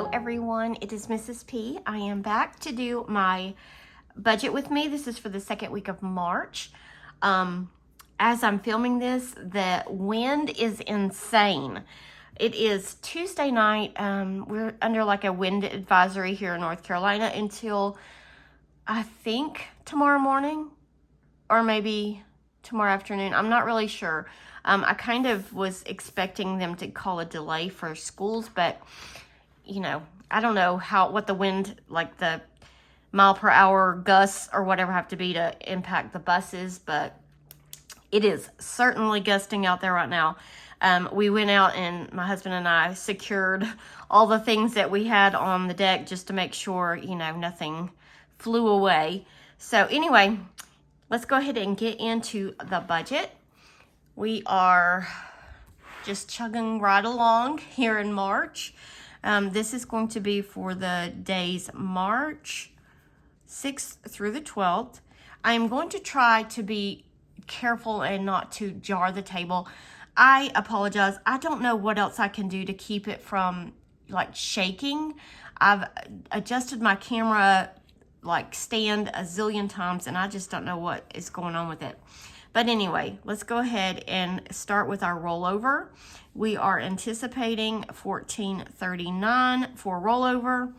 Hello everyone, it is Mrs. P. I am back to do my budget with me. This is for the second week of March. As I'm filming this, the wind is insane. It is Tuesday night. We're under like a wind advisory here in North Carolina until I think tomorrow morning or maybe tomorrow afternoon. I'm not really sure. I kind of was expecting them to call a delay for schools, but you know, I don't know what the wind, like the mile per hour gusts or whatever have to be to impact the buses, but it is certainly gusting out there right now. We went out and my husband and I secured all the things that we had on the deck just to make sure, you know, nothing flew away. So anyway, let's go ahead and get into the budget. We are just chugging right along here in March. This is going to be for the days March 6th through the 12th. I am going to try to be careful and not to jar the table. I apologize. I don't know what else I can do to keep it from like shaking. I've adjusted my camera like stand a zillion times and I just don't know what is going on with it. But anyway, let's go ahead and start with our rollover. We are anticipating $14.39 for rollover.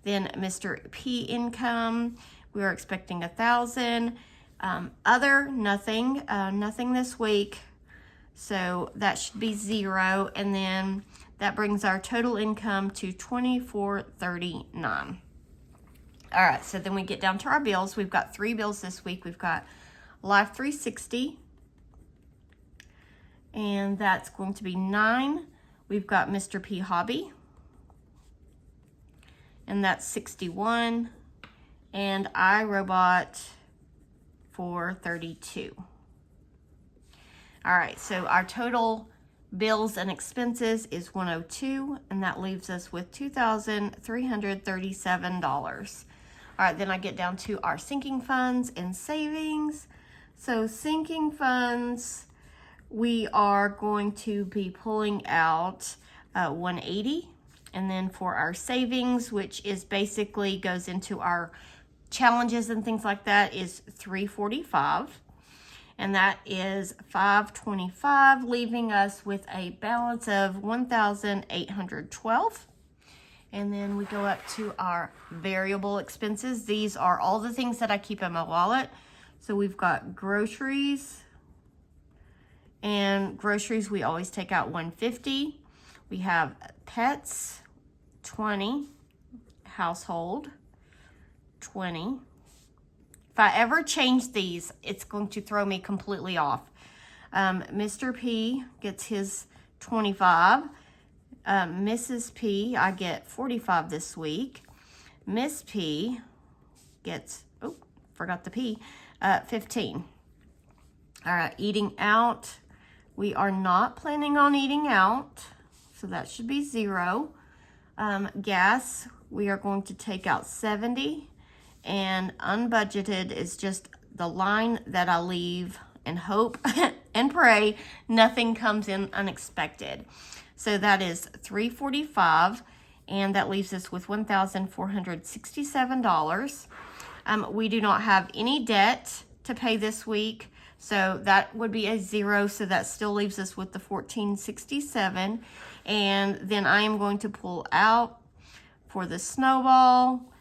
Then Mr. P income, we are expecting $1,000. Other, nothing this week. So that should be 0. And then that brings our total income to $24.39. All right, so then we get down to our bills. We've got 3 bills this week. We've got Life 360, and that's going to be 9. We've got Mr. P Hobby, and that's 61, and iRobot for 32. All right, so our total bills and expenses is 102, and that leaves us with $2,337. All right, then I get down to our sinking funds and savings. So sinking funds, we are going to be pulling out 180. And then for our savings, which is basically goes into our challenges and things like that, is 345. And that is 525, leaving us with a balance of 1,812. And then we go up to our variable expenses. These are all the things that I keep in my wallet. So we've got groceries, and groceries we always take out 150. We have pets, 20, household, 20. If I ever change these, it's going to throw me completely off. Mr. P gets his 25. Mrs. P, I get 45 this week. Miss P gets, oh, forgot the P, 15. All right, eating out. We are not planning on eating out, so that should be 0. Gas, we are going to take out 70, and unbudgeted is just the line that I leave and hope and pray nothing comes in unexpected. So that is 345, and that leaves us with $1,467. We do not have any debt to pay this week, so that would be a 0, so that still leaves us with the $1,467. And then I am going to pull out for the snowball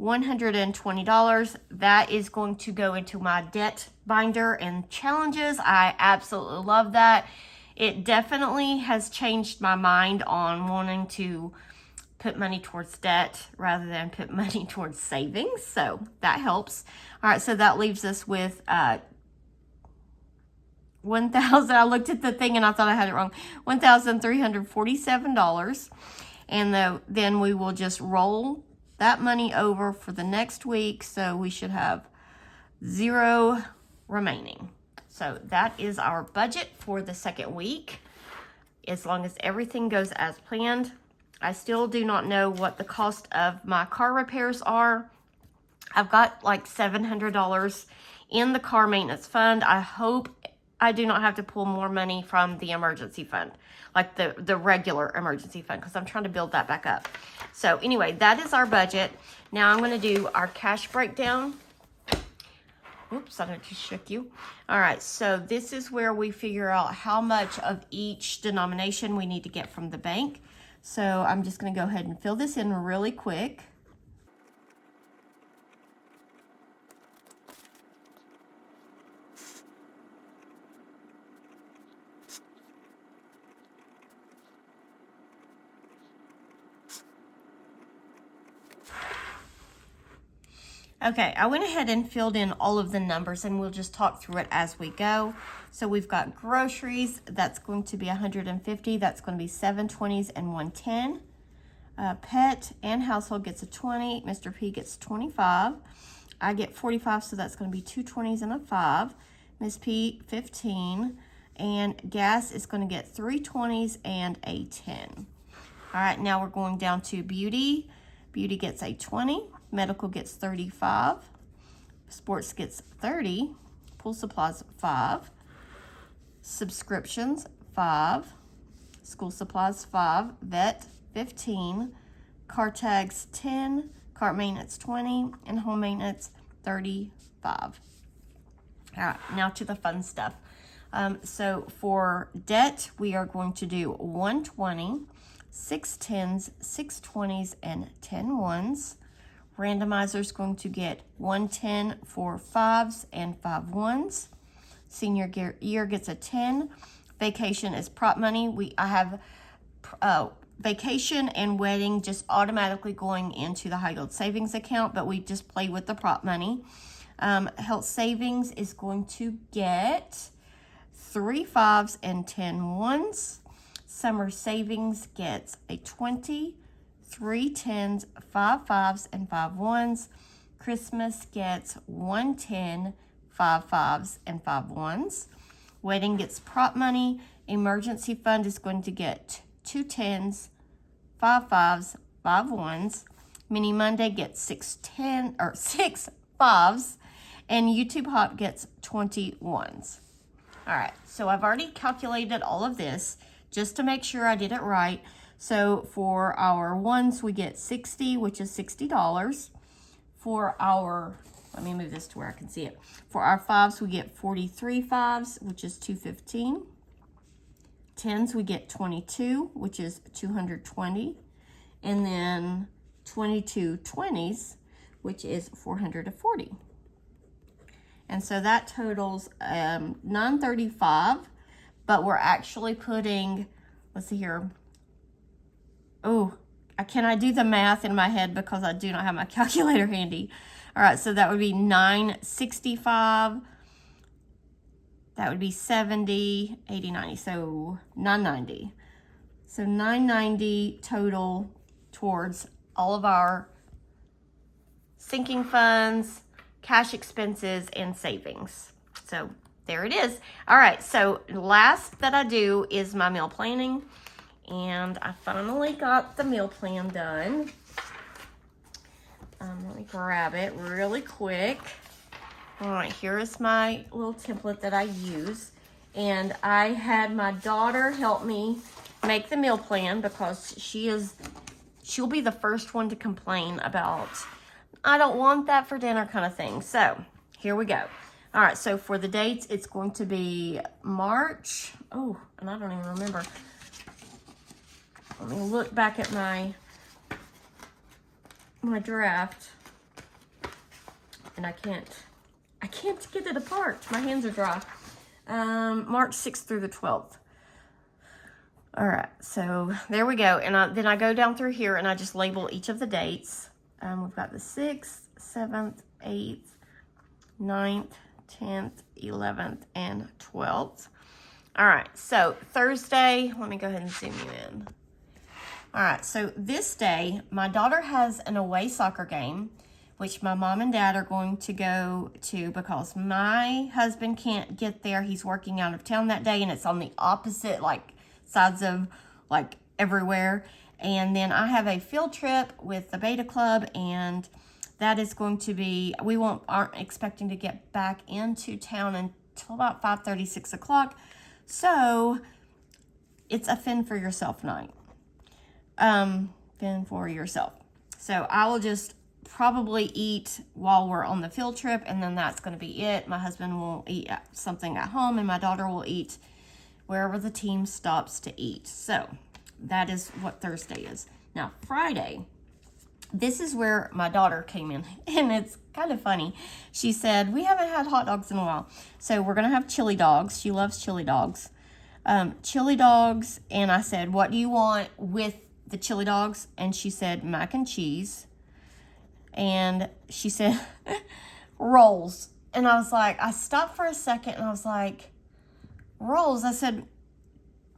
$120. That is going to go into my debt binder and challenges. I absolutely love that. It definitely has changed my mind on wanting to put money towards debt rather than put money towards savings. So that helps. All right, so that leaves us with 1,000. I looked at the thing and I thought I had it wrong. $1,347. And then we will just roll that money over for the next week. So we should have 0 remaining. So that is our budget for the second week. As long as everything goes as planned. I still do not know what the cost of my car repairs are. I've got like $700 in the car maintenance fund. I hope I do not have to pull more money from the emergency fund, like the regular emergency fund, because I'm trying to build that back up. So anyway, that is our budget. Now I'm going to do our cash breakdown. Oops, I just shook you. All right, so this is where we figure out how much of each denomination we need to get from the bank. So I'm just going to go ahead and fill this in really quick. Okay, I went ahead and filled in all of the numbers, and we'll just talk through it as we go. So we've got groceries, that's going to be 150, that's going to be 7 20s and 110. Pet and household gets a 20, Mr. P gets 25. I get 45, so that's going to be 2 20s and a 5. Miss P, 15. And gas is going to get 3 20s and a 10. All right, now we're going down to beauty. Beauty gets a 20. Medical gets 35. Sports gets 30. Pool supplies, 5. Subscriptions, 5. School supplies, 5. Vet, 15. Car tags, 10. Cart maintenance, 20. And home maintenance, 35. All right, now to the fun stuff. So for debt, we are going to do 120, 6 10s, 6 20s, and 10 ones. Randomizer is going to get 110 for 5s and 5 ones. Senior year gets a 10. Vacation is prop money. I have vacation and wedding just automatically going into the high yield savings account, but we just play with the prop money. Health savings is going to get 3 5s and 10 ones. Summer savings gets a 20. 3 10s, 5 5s, and 5 ones. Christmas gets 110, 5 5s, and 5 ones. Wedding gets prop money. Emergency fund is going to get 2 10s, 5 5s, 5 ones. Mini Monday gets 6 5s, and YouTube Hop gets 20 ones. All right, so I've already calculated all of this just to make sure I did it right. So for our ones, we get 60, which is $60. For our, let me move this to where I can see it. For our 5s, we get 43 5s, which is $215. 10s, we get 22, which is $220. And then 22 20s, which is $440. And so that totals $935, but we're actually putting, let's see here. Oh, can I do the math in my head because I do not have my calculator handy. All right, so that would be 965. That would be 70, 80, 90. So 990. So 990 total towards all of our sinking funds, cash expenses, and savings. So there it is. All right, so last that I do is my meal planning. And I finally got the meal plan done. Let me grab it really quick. All right, here is my little template that I use. And I had my daughter help me make the meal plan because she'll be the first one to complain about, I don't want that for dinner kind of thing. So here we go. All right, so for the dates, it's going to be March. Oh, and I don't even remember. Let me look back at my draft, and I can't get it apart. My hands are dry. March 6th through the 12th. All right, so there we go. And then I go down through here and I just label each of the dates. We've got the 6th, 7th, 8th, 9th, 10th, 11th, and 12th. All right, so Thursday, let me go ahead and zoom you in. All right, so this day, my daughter has an away soccer game, which my mom and dad are going to go to because my husband can't get there. He's working out of town that day, and it's on the opposite, sides of, everywhere. And then I have a field trip with the Beta Club, and that is going to be, aren't expecting to get back into town till about 5:30, 6 o'clock. So it's a fend for yourself night. Fend for yourself. So I will just probably eat while we're on the field trip, and then that's going to be it. My husband will eat something at home, and my daughter will eat wherever the team stops to eat. So that is what Thursday is. Now Friday, this is where my daughter came in, and it's kind of funny. She said, we haven't had hot dogs in a while, so we're going to have chili dogs. She loves chili dogs. Chili dogs, and I said, what do you want with the chili dogs? And she said, mac and cheese. And she said, rolls. And I was like, I stopped for a second, and I was like, rolls? I said,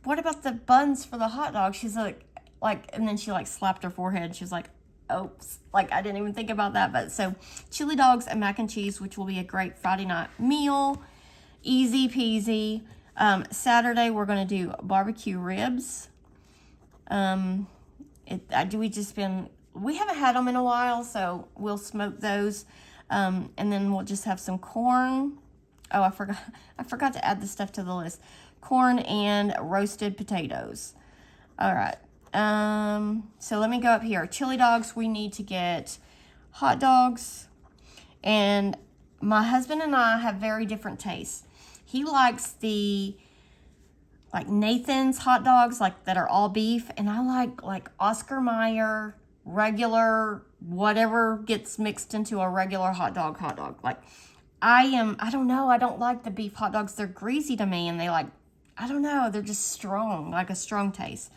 what about the buns for the hot dog? She's like, and then she like slapped her forehead, and she was like, oops, like I didn't even think about that. But so chili dogs and mac and cheese, which will be a great Friday night meal. Easy peasy. Saturday, we're going to do barbecue ribs. We haven't had them in a while, so we'll smoke those. And then we'll just have some corn. Oh, I forgot to add the stuff to the list. Corn and roasted potatoes. All right. So let me go up here. Chili dogs, we need to get hot dogs. And my husband and I have very different tastes. He likes the Nathan's hot dogs, that are all beef, and I like Oscar Mayer, regular, whatever gets mixed into a regular hot dog. I don't know, I don't like the beef hot dogs. They're greasy to me, and I don't know, they're just strong, like a strong taste.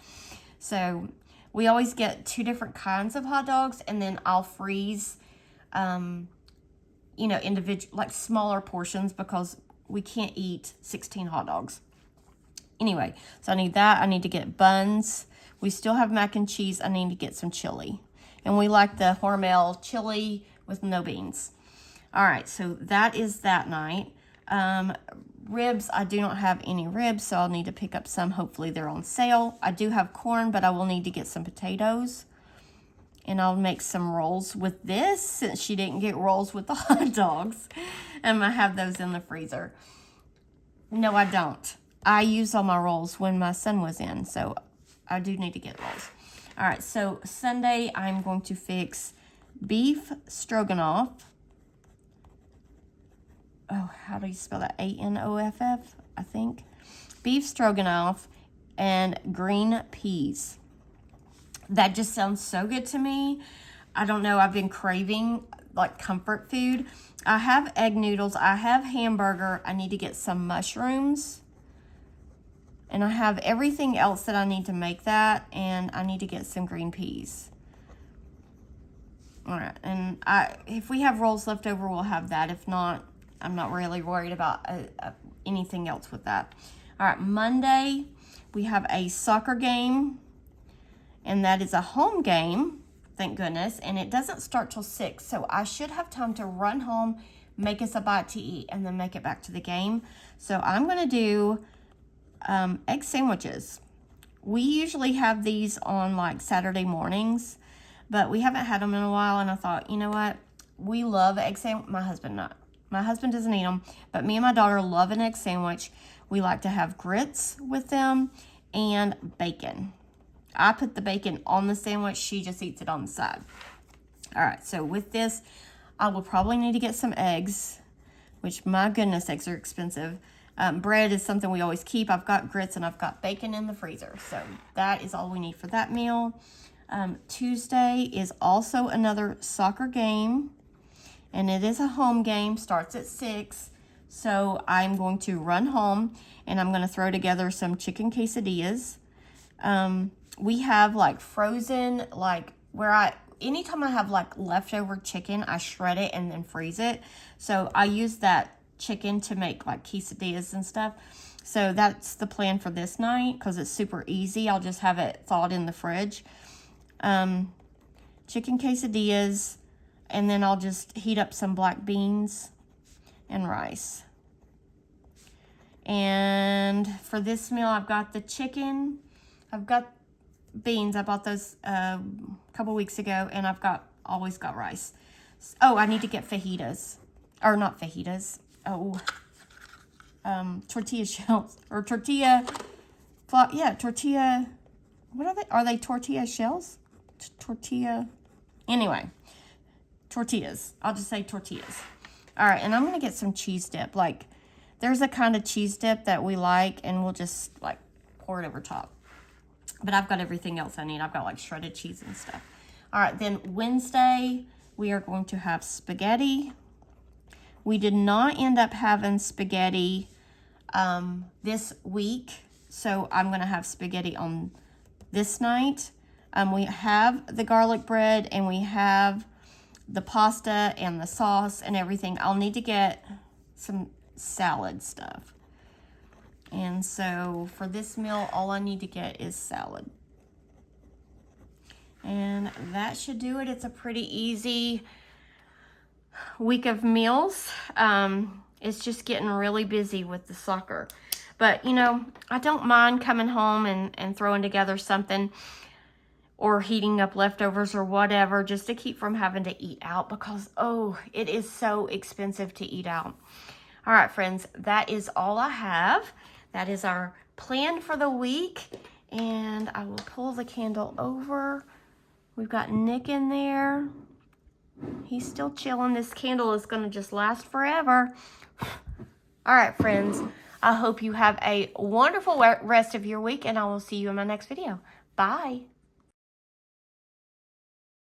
So we always get 2 different kinds of hot dogs, and then I'll freeze, individual, smaller portions, because we can't eat 16 hot dogs. Anyway, so I need that. I need to get buns. We still have mac and cheese. I need to get some chili. And we like the Hormel chili with no beans. All right, so that is that night. Ribs, I do not have any ribs, so I'll need to pick up some. Hopefully they're on sale. I do have corn, but I will need to get some potatoes. And I'll make some rolls with this, since she didn't get rolls with the hot dogs. And I have those in the freezer. No, I don't. I used all my rolls when my son was in, so I do need to get rolls. All right, so Sunday I'm going to fix beef stroganoff. Oh, how do you spell that? Anoff, I think. Beef stroganoff and green peas. That just sounds so good to me. I don't know, I've been craving comfort food. I have egg noodles. I have hamburger. I need to get some mushrooms. And I have everything else that I need to make that. And I need to get some green peas. All right. And if we have rolls left over, we'll have that. If not, I'm not really worried about anything else with that. All right. Monday, we have a soccer game. And that is a home game. Thank goodness. And it doesn't start till 6. So I should have time to run home, make us a bite to eat, and then make it back to the game. So I'm going to do egg sandwiches. We usually have these on Saturday mornings, but we haven't had them in a while. And I thought, you know what? We love egg sandwich. My husband not. My husband doesn't eat them, but me and my daughter love an egg sandwich. We like to have grits with them and bacon. I put the bacon on the sandwich. She just eats it on the side. All right, so with this, I will probably need to get some eggs, which, my goodness, eggs are expensive. Bread is something we always keep. I've got grits and I've got bacon in the freezer. So that is all we need for that meal. Tuesday is also another soccer game. And it is a home game. Starts at 6. So I'm going to run home. And I'm going to throw together some chicken quesadillas. We have frozen, anytime I have leftover chicken, I shred it and then freeze it. So I use that chicken to make quesadillas and stuff. So that's the plan for this night, because it's super easy. I'll just have it thawed in the fridge. Chicken quesadillas, and then I'll just heat up some black beans and rice. And for this meal, I've got the chicken. I've got beans. I bought those a couple weeks ago, and I've always got rice. Oh, I need to get fajitas. Or not fajitas. Oh, tortilla shells, or tortilla, yeah, tortilla, what are they? Are they tortilla shells? Tortilla, anyway, tortillas. I'll just say tortillas. All right, and I'm going to get some cheese dip. Like, there's a kind of cheese dip that we like, and we'll just, like, pour it over top. But I've got everything else I need. I've got, like, shredded cheese and stuff. All right, then Wednesday, we are going to have spaghetti. We did not end up having spaghetti this week, so I'm going to have spaghetti on this night. We have the garlic bread, and we have the pasta and the sauce and everything. I'll need to get some salad stuff. And so for this meal, all I need to get is salad. And that should do it. It's a pretty easy week of meals. It's just getting really busy with the soccer. But, you know, I don't mind coming home and throwing together something, or heating up leftovers or whatever, just to keep from having to eat out, because, oh, it is so expensive to eat out. All right, friends, that is all I have. That is our plan for the week. And I will pull the candle over. We've got Nick in there. He's still chilling. This candle is going to just last forever. All right, friends, I hope you have a wonderful rest of your week, and I will see you in my next video. Bye.